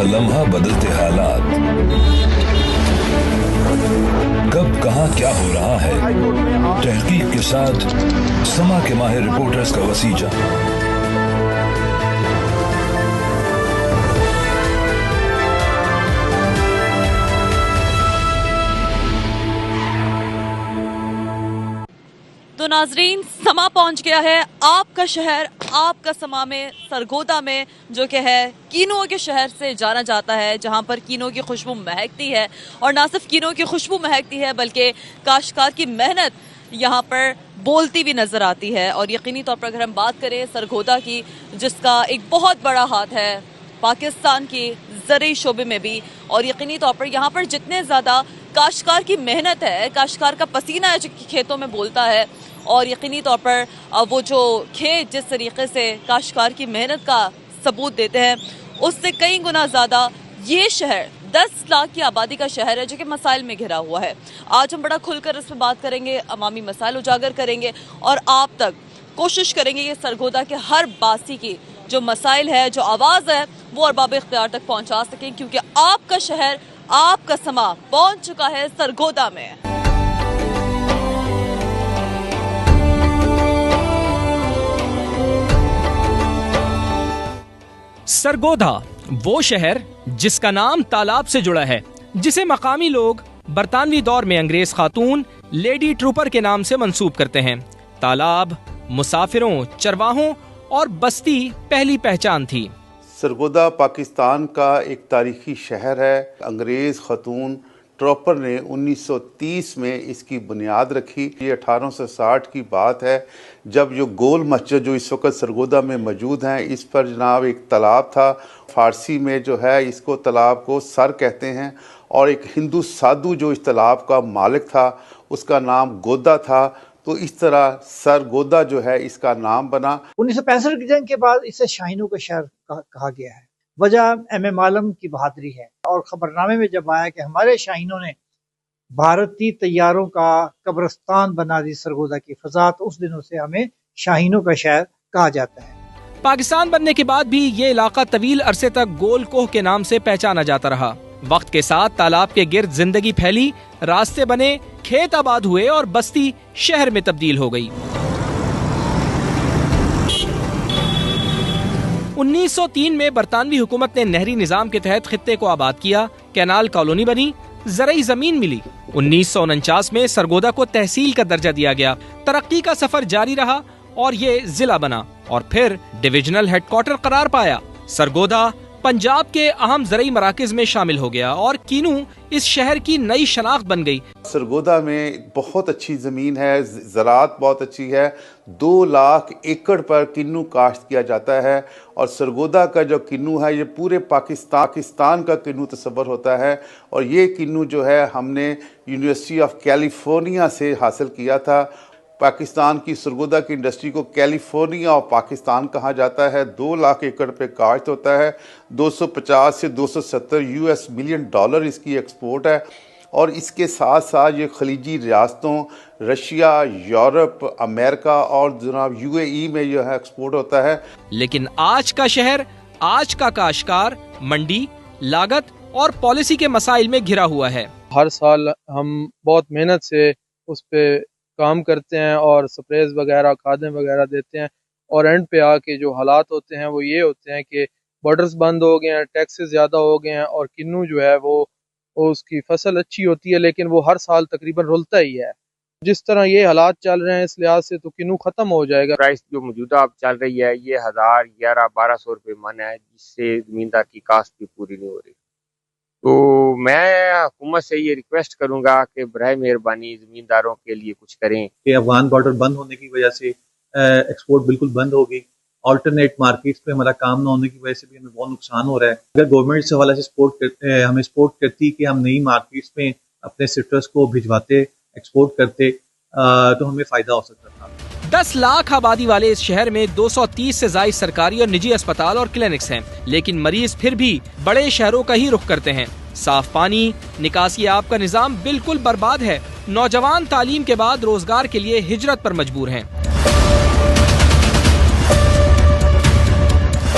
लम्हा बदलते हालात, कब कहां क्या हो रहा है, तहकीक के साथ समा के माहिर रिपोर्टर्स का वसीजा। तो नाजरीन, समा पहुंच गया है आपका शहर, आपका समा में, सरगोदा में, जो कि है कीनों के शहर से जाना जाता है, जहां पर कीनों की खुशबू महकती है। और ना सिर्फ कीनों की खुशबू महकती है बल्कि काश्तकार की मेहनत यहाँ पर बोलती भी नजर आती है। और यकीनी तौर पर अगर हम बात करें सरगोदा की, जिसका एक बहुत बड़ा हाथ है पाकिस्तान की ज़रूरी शोबे में भी, और यकीनी तौर पर यहाँ पर जितने ज़्यादा काश्तकार की मेहनत है, काश्तकार का पसीना है जो खेतों में बोलता है, और यकीनी तौर पर वो जो खेत जिस तरीके से काश्तकार की मेहनत का सबूत देते हैं, उससे कई गुना ज़्यादा ये शहर 10 लाख की आबादी का शहर है जो कि मसाइल में घिरा हुआ है। आज हम बड़ा खुलकर इस पर बात करेंगे, अवामी मसाइल उजागर करेंगे और आप तक कोशिश करेंगे कि सरगोदा के हर बासी की जो मसाइल है, जो आवाज़ है, वो अरबाब इख्तियार तक पहुँचा सकें, क्योंकि आपका शहर, आपका समा पहुँच चुका है सरगोदा में। सरगोदा वो शहर जिसका नाम तालाब से जुड़ा है, जिसे मकामी लोग बरतानवी दौर में अंग्रेज खातून लेडी ट्रूपर के नाम से मंसूब करते हैं। तालाब मुसाफिरों, चरवाहों और बस्ती पहली पहचान थी। सरगोदा पाकिस्तान का एक तारीखी शहर है। अंग्रेज खातून ट्रूपर ने 1930 में इसकी बुनियाद रखी। ये 1860 की बात है, जब जो गोल मस्जिद जो इस वक्त सरगोदा में मौजूद हैं, इस पर जनाब एक तालाब था। फ़ारसी में जो है इसको तालाब को सर कहते हैं, और एक हिंदू साधु जो इस तालाब का मालिक था उसका नाम गोदा था। तो इस तरह सरगोदा जो है इसका नाम बना। 1965 की जंग के बाद इसे शाहीनों का शहर कहा गया है। वजह एम आलम की बहादुरी है, और खबरनामे में जब आया कि हमारे शाहीनों ने भारतीय तैयारों का कब्रिस्तान बना दी सरगोदा की फजा, तो उस दिनों से हमें शाहीनों का शहर कहा जाता है। पाकिस्तान बनने के बाद भी ये इलाका तवील अरसे तक गोल कोह के नाम से पहचाना जाता रहा। वक्त के साथ तालाब के गिर्द जिंदगी फैली, रास्ते बने, खेत आबाद हुए और बस्ती शहर में तब्दील हो गई। 1903 में बरतानवी हुकूमत ने नहरी निजाम के तहत खित्ते को आबाद किया, कैनाल कॉलोनी बनी, ज़रई जमीन मिली। 1949 में सरगोदा को तहसील का दर्जा दिया गया। तरक्की का सफर जारी रहा और ये जिला बना और फिर डिविजनल हेडक्वार्टर करार पाया। सरगोदा पंजाब के अहम ज़रई मराकज़ में शामिल हो गया और कीनू इस शहर की नई शनाख्त बन गई। सरगोदा में बहुत अच्छी ज़मीन है, ज़राअत बहुत अच्छी है। 2 लाख एकड़ पर किन्नू काश्त किया जाता है, और सरगोदा का जो किन्नू है ये पूरे पाकिस्तान का किन्नू तस्वर होता है। और ये किन्नू जो है हमने यूनिवर्सिटी ऑफ कैलिफोर्निया से हासिल किया था। पाकिस्तान की सरगोदा की इंडस्ट्री को कैलिफोर्निया और पाकिस्तान कहा जाता है। 2 लाख एकड़ पे काश्त होता है। 250 से 270 US मिलियन डॉलर इसकी एक्सपोर्ट है। और इसके साथ साथ ये खलीजी रियासतों रशिया, यूरोप, अमेरिका और जनाब UAE में जो है एक्सपोर्ट होता है। लेकिन आज का शहर, आज का काश्तकार मंडी, लागत और पॉलिसी के मसाइल में घिरा हुआ है। हर साल हम बहुत मेहनत से उस पे काम करते हैं और स्प्रेज वगैरह, खादें वगैरह देते हैं, और एंड पे आके जो हालात होते हैं वो ये होते हैं कि बॉर्डर्स बंद हो गए हैं, टैक्सेस ज़्यादा हो गए हैं, और किन्नू जो है वो उसकी फसल अच्छी होती है लेकिन वो हर साल तकरीबन रुलता ही है। जिस तरह ये हालात चल रहे हैं इस लिहाज से तो किन्नू ख़त्म हो जाएगा। प्राइस जो मौजूदा अब चल रही है ये 1000, 1100, 1200 रुपये मन है, जिससे ज़मींदार की काश्त भी पूरी नहीं हो रही। तो मैं हुकूमत से ये रिक्वेस्ट करूंगा कि बराए मेहरबानी ज़मींदारों के लिए कुछ करें। कि अफगान बॉर्डर बंद होने की वजह से एक्सपोर्ट बिल्कुल बंद हो गई। ऑल्टरनेट मार्केट्स पे हमारा काम ना होने की वजह से भी हमें बहुत नुकसान हो रहा है। अगर गवर्नमेंट से हवाला से हमें सपोर्ट करती कि हम नई मार्केट्स में अपने सिट्रस को भिजवाते, एक्सपोर्ट करते, तो हमें फ़ायदा हो सकता था। 10 लाख आबादी वाले इस शहर में 230 से ज़ायद सरकारी और निजी अस्पताल और क्लिनिक्स हैं, लेकिन मरीज फिर भी बड़े शहरों का ही रुख करते हैं। साफ पानी, निकासी आब का निजाम बिल्कुल बर्बाद है। नौजवान तालीम के बाद रोजगार के लिए हिजरत पर मजबूर हैं।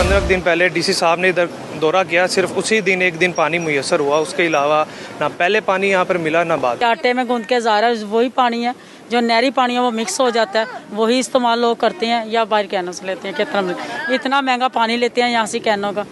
15 दिन पहले डीसी साहब ने इधर दौरा किया, सिर्फ उसी दिन एक दिन पानी मुयसर हुआ, उसके अलावा ना पहले पानी यहाँ पर मिला ना बाद। आटे में गूंद के ज़ाहिर है वही पानी है, जो नहरी पानी है वो मिक्स हो जाता है, वही इस्तेमाल लोग करते हैं या बाहर कैनों से लेते हैं। कितना इतना महंगा पानी लेते हैं यहाँ से कैनों का,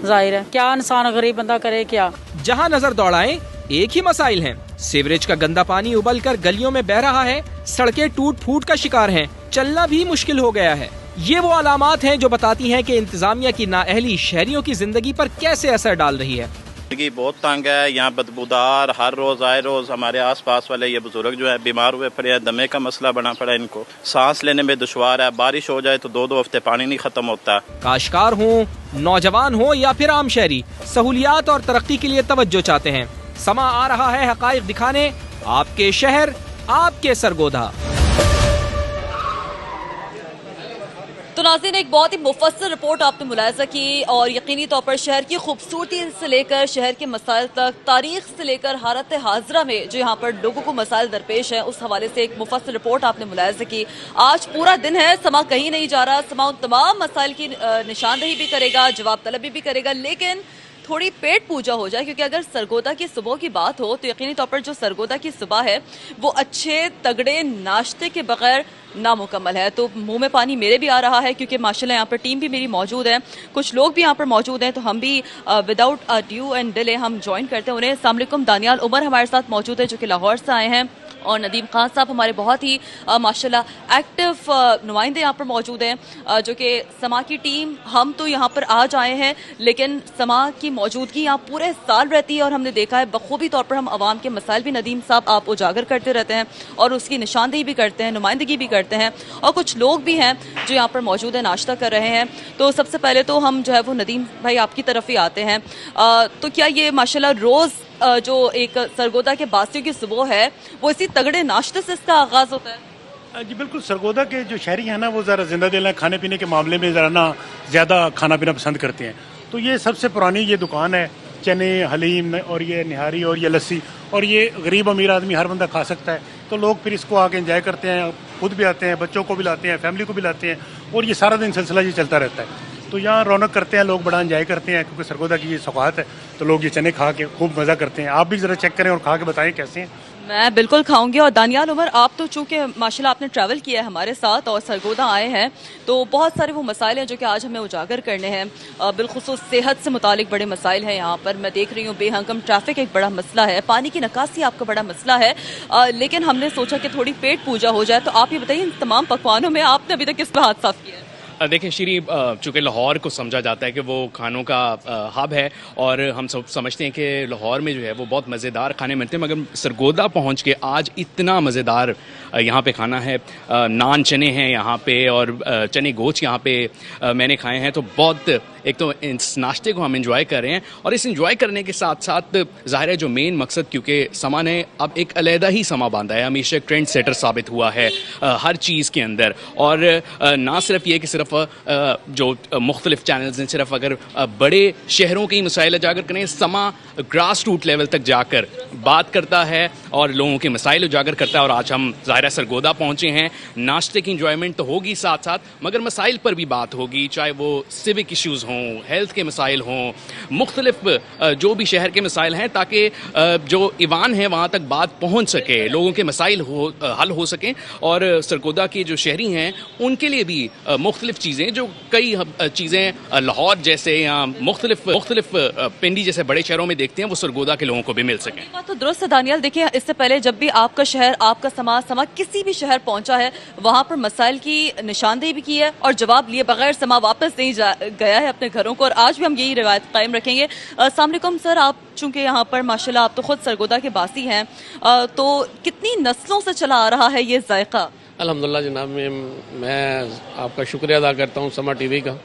जाहिर है क्या इंसान गरीब बंदा करे क्या। जहाँ नजर दौड़ाएं एक ही मसाइल हैं। सीवरेज का गंदा पानी उबलकर गलियों में बह रहा है, सड़कें टूट फूट का शिकार हैं, चलना भी मुश्किल हो गया है। ये वो अलामात हैं जो बताती हैं कि इंतजामिया की नाअहली शहरियों की जिंदगी पर कैसे असर डाल रही है। जिंदगी बहुत तंग है, यहाँ बदबूदार, हर रोज आए रोज हमारे आसपास वाले ये बुजुर्ग जो है बीमार हुए पड़े हैं, दमे का मसला बना पड़ा है, इनको सांस लेने में दुश्वार है, बारिश हो जाए तो 2-2 हफ्ते पानी नहीं खत्म होता। काश्तकार हो, नौजवान हो या फिर आम शहरी, सहूलियात और तरक्की के लिए तवज्जो चाहते हैं। समा आ रहा है हकाइक दिखाने, आपके शहर आपके सरगोधा। तो नाज़रीन, एक बहुत ही मुफस्सल रिपोर्ट आपने मुलाहिज़ा की और यकीनी तौर पर शहर की खूबसूरती से लेकर शहर के मसाइल तक, तारीख से लेकर हालत हाज़रा में जो यहाँ पर लोगों को मसाइल दरपेश है, उस हवाले से एक मुफस्सल रिपोर्ट आपने मुलाहिज़ा की। आज पूरा दिन है, समा कहीं नहीं जा रहा, समा उन तमाम मसाइल की निशानदही भी करेगा, जवाब तलबी भी करेगा, लेकिन थोड़ी पेट पूजा हो जाए, क्योंकि अगर सरगोदा की सुबह की बात हो तो यकीनी तौर पर जो सरगोदा की सुबह है वो अच्छे तगड़े नाश्ते के बगैर नामुकम्मल है। तो मुंह में पानी मेरे भी आ रहा है, क्योंकि माशाल्लाह यहाँ पर टीम भी मेरी मौजूद है, कुछ लोग भी यहाँ पर मौजूद हैं, तो हम भी विदाउट ड्यू एंड डिले हम ज्वाइन करते हैं उन्हें। अस्सलाम वालेकुम। दानियाल उमर हमारे साथ मौजूद है जो कि लाहौर से आए हैं, और नदीम खान साहब हमारे बहुत ही माशाल्लाह एक्टिव नुमाइंदे यहाँ पर मौजूद हैं, जो कि समा की टीम, हम तो यहाँ पर आज आए हैं लेकिन समा की मौजूदगी यहाँ पूरे साल रहती है, और हमने देखा है बखूबी तौर पर हम आवाम के मसाइल भी नदीम साहब आप उजागर करते रहते हैं और उसकी निशानदेही भी करते हैं, नुमाइंदगी भी करते हैं, और कुछ लोग भी हैं जो यहाँ पर मौजूद है, नाश्ता कर रहे हैं। तो सबसे पहले तो हम जो है वो नदीम भाई आपकी तरफ ही आते हैं। तो क्या ये माशाल्लाह रोज़ जो एक सरगोदा के बासियों की सुबह है वो इसी तगड़े नाश्ते से इसका आगाज होता है? जी बिल्कुल, सरगोदा के जो शहरी हैं ना वो ज़रा जिंदा दिल है, खाने पीने के मामले में ज़रा ना ज़्यादा खाना पीना पसंद करते हैं। तो ये सबसे पुरानी ये दुकान है, चने, हलीम और ये निहारी और ये लस्सी, और ये गरीब अमीर आदमी हर बंदा खा सकता है, तो लोग फिर इसको आके एंजॉय करते हैं, खुद भी आते हैं, बच्चों को भी लाते हैं, फैमिली को भी लाते हैं, और ये सारा दिन सिलसिला ये चलता रहता है। तो यहाँ रौनक करते हैं लोग, बड़ा एंजॉय करते हैं, क्योंकि सरगोदा की ये सौगात है, तो लोग ये चने खा के खूब मज़ा करते हैं। आप भी ज़रा चेक करें और खा के बताएं कैसे हैं। मैं बिल्कुल खाऊंगी। और दानियाल उमर, आप तो चूंकि माशाल्लाह आपने ट्रैवल किया है हमारे साथ और सरगोदा आए हैं, तो बहुत सारे वो मसाइल हैं जो कि आज हमें उजागर करने हैं। बिलखुसूस सेहत से मुतालिक बड़े मसाइल हैं यहाँ पर। मैं देख रही हूँ बेहंगम ट्रैफिक एक बड़ा मसला है, पानी की निकासी आपका बड़ा मसला है, लेकिन हमने सोचा कि थोड़ी पेट पूजा हो जाए। तो आप ये बताइए, इन तमाम पकवानों में आपने अभी तक किस पर हाथ साफ किया है? देखिए श्री, चूँकि लाहौर को समझा जाता है कि वो खानों का हब है, और हम सब समझते हैं कि लाहौर में जो है वो बहुत मज़ेदार खाने मिलते हैं, मगर सरगोदा पहुंच के आज इतना मज़ेदार यहाँ पे खाना है। नान चने हैं यहाँ पे, और चने गोश्त यहाँ पे मैंने खाए हैं, तो बहुत, एक तो इस नाश्ते को हम एंजॉय कर रहे हैं, और इस एंजॉय करने के साथ साथ ज़ाहिर है जो मेन मकसद, क्योंकि समा ने अब एक अलहदा ही समा बांधा है, हमेशा ट्रेंड सेटर साबित हुआ है हर चीज़ के अंदर। और ना सिर्फ ये कि सिर्फ जो मुख्तलिफ चैनल्स हैं सिर्फ अगर बड़े शहरों के ही मसाइल उजागर करें, समा ग्रास रूट लेवल तक जाकर बात करता है और लोगों के मसाइल उजागर करता है। और आज हम ज़ाहिर सरगोदा पहुँचे हैं, नाश्ते की इंजॉयमेंट तो होगी साथ साथ, मगर मसाइल पर भी बात होगी, चाहे वो सिविक इश्यूज़ हों, हेल्थ के मसाइल हों, मुख्तलिफ जो भी शहर के मसाइल हैं, ताकि जो ईवान है वहाँ तक बात पहुँच सके, लोगों के मसाइल हल हो सकें। और सरगोदा के जो शहरी हैं उनके लिए भी मुख्तलिफ चीज़ें, जो कई चीज़ें लाहौर जैसे या मुख्तलिफ पिंडी जैसे बड़े शहरों में देखते हैं, वो सरगोदा के लोगों को भी मिल सकें। बात तो दुरुस्त है दानियाल। देखिए, इससे पहले जब भी आपका शहर, आपका समा किसी भी शहर पहुंचा है, वहां पर मसाइल की निशानदेही भी की है और जवाब लिए बगैर समा वापस नहीं गया है अपने घरों को, और आज भी हम यही रिवायत कायम रखेंगे। अस्सलाम वालेकुम सर, आप चूंकि यहाँ पर माशाल्लाह आप तो खुद सरगोदा के बासी हैं, तो कितनी नस्लों से चला आ रहा है ये जायका? अल्हम्दुलिल्लाह जनाब, मैं आपका शुक्रिया अदा करता हूँ समा टीवी का।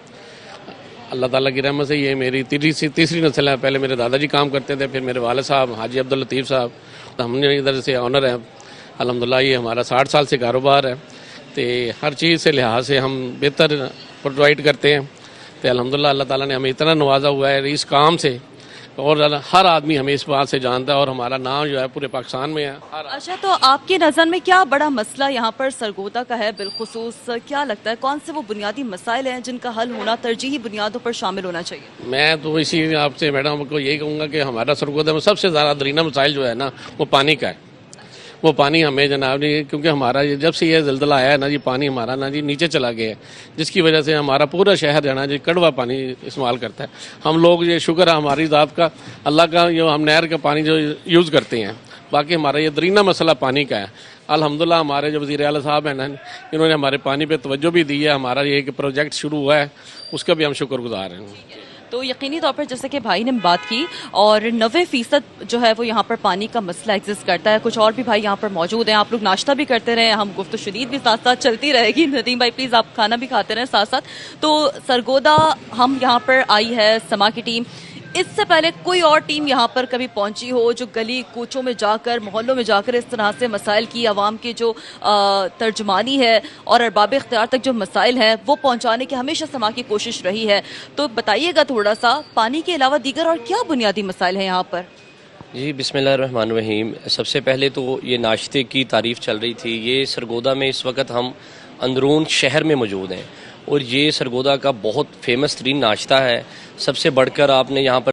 अल्लाह ताला की रहमत से ये मेरी तीसरी नस्ल है। पहले मेरे दादाजी काम करते थे, फिर मेरे वाले साहब हाजी अब्दुल लतीफ़ साहब, तो हमने इधर से ऑनर है। अल्हम्दुलिल्लाह ये हमारा 60 साल से कारोबार है, तो हर चीज़ से लिहाज से हम बेहतर प्रोवाइड करते हैं। तो अल्हम्दुलिल्लाह अल्लाह ताला ने हमें इतना नवाजा हुआ है इस काम से, और हर आदमी हमें इस बात से जानता है और हमारा नाम जो है पूरे पाकिस्तान में है। अच्छा, तो आपकी नज़र में क्या बड़ा मसला यहाँ पर सरगोदा का है बिलखुसूस? क्या लगता है कौन से वो बुनियादी मसाइल हैं जिनका हल होना तरजीही बुनियादों पर शामिल होना चाहिए? मैं तो इसी आपसे मैडम को यही कहूँगा कि हमारा सरगोदा में सबसे ज़्यादा दरीना मसाइल जो है ना वो पानी का है। वो पानी हमें जनाब जी, क्योंकि हमारा ये जब से ये ज़िलज़ला आया है ना जी, पानी हमारा ना जी नीचे चला गया है, जिसकी वजह से हमारा पूरा शहर जो है ना जी कड़वा पानी इस्तेमाल करता है। हम लोग ये शुक्र है हमारी ज़ात का, अल्लाह का, जो हम नहर का पानी जो यूज़ करते हैं। बाकी हमारा ये दरीना मसला पानी का है। अल्हम्दुलिल्लाह हमारे जो वज़ीर आला साहब हैं ना, इन्होंने हमारे पानी पे तवज्जो भी दी है। हमारा ये एक प्रोजेक्ट शुरू हुआ है, उसका भी हम शुक्रगुजार हैं। तो यकीनी तौर पर जैसे कि भाई ने बात की, और 90% जो है वो यहाँ पर पानी का मसला एग्जिस्ट करता है। कुछ और भी भाई यहाँ पर मौजूद हैं। आप लोग नाश्ता भी करते रहे, हम गुफ्त शदीद भी साथ साथ चलती रहेगी। नदीम भाई प्लीज़ आप खाना भी खाते रहें साथ साथ। तो सरगोदा हम यहाँ पर आई है समा की टीम, इससे पहले कोई और टीम यहाँ पर कभी पहुंची हो जो गली कूचों में जाकर, मोहल्लों में जाकर इस तरह से मसाइल की, आवाम की जो तर्जुमानी है और अरबाब इख्तियार तक जो मसाइल हैं वो पहुंचाने की हमेशा समा की कोशिश रही है? तो बताइएगा थोड़ा सा, पानी के अलावा दीगर और क्या बुनियादी मसाइल हैं यहाँ पर? जी बिस्मिल्लाहिर्रहमानिर्रहीम। सबसे पहले तो ये नाश्ते की तारीफ़ चल रही थी। ये सरगोदा में इस वक्त हम अंदरून शहर में मौजूद हैं और ये सरगोदा का बहुत फेमस तरीन नाश्ता है। सबसे बढ़कर आपने यहाँ पर